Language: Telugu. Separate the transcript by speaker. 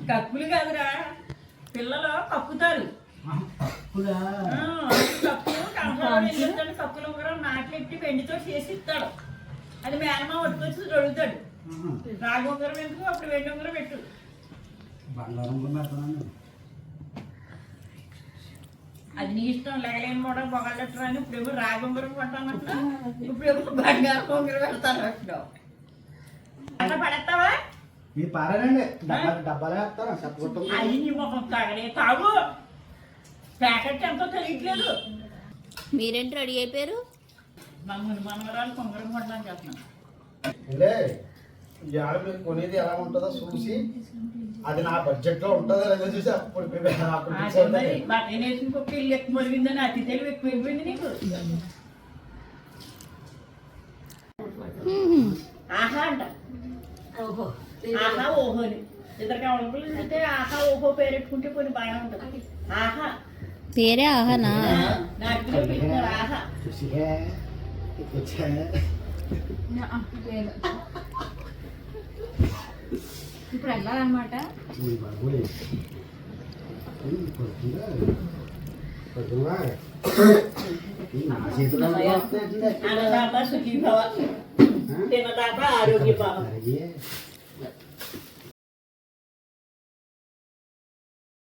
Speaker 1: కప్పులు కాదురా, పిల్లలు కప్పుతారు. కప్పులు కనపడి కప్పులు ఉంగరం నాకెట్టి వెండితో చేసి ఇస్తాడు. అది మేనమా పట్టుకొచ్చి అడుగుతాడు, రాగి ఉంగరం ఎందుకు, అప్పుడు వెండి ఉంగరం పెట్టు. అది నీ ఇష్టం, లెగలేని కూడా పొగలెట్టరు అని ఇప్పుడేమో రాగి ఉంగరం కొంటానంట, ఇప్పుడేమో బంగారం ఉంగరం పెడతాను అంటున్నావు. అట్లా పడేస్తావా?
Speaker 2: మీరు పారానండి, డబ్బాలు వేస్తారా చెప్పగొట్టం.
Speaker 1: అది నీ మొహం తాగడే తాగు, ప్యాకెట్ ఎంతో తెలియట్లేదు.
Speaker 3: మీరేంటి రెడీ అయిపోయారు?
Speaker 1: మనవరాలు కొంగరం కొంటాను చెప్తున్నాను.
Speaker 2: ఇవాళ మీరు కొనేది ఎలా ఉంటుందో చూసి, అది నా బడ్జెట్ లో ఉంటుందో లేదో చూసి అప్పుడు
Speaker 1: బట్టలు వేసిన కుక్క ఇల్లు ఎక్కువ మురిగిందని అతి తెలివి ఎక్కువైపోయింది నీకు. ఆహా అంట, ఓహో ఆహా ఓహోని ఇద్దరు కావాలి అంటే ఆహా ఓహో పేరెట్టుకుంటే కొన్ని బాగా ఉంటుంది. ఆహా
Speaker 3: పేరే ఆహానా?
Speaker 1: నాకు ఆహా
Speaker 3: ఇప్పుడు వెళ్ళాలన్నమాట.
Speaker 1: అన్నదాత సుఖీ భవ, తినదాత ఆరోగ్య భవ.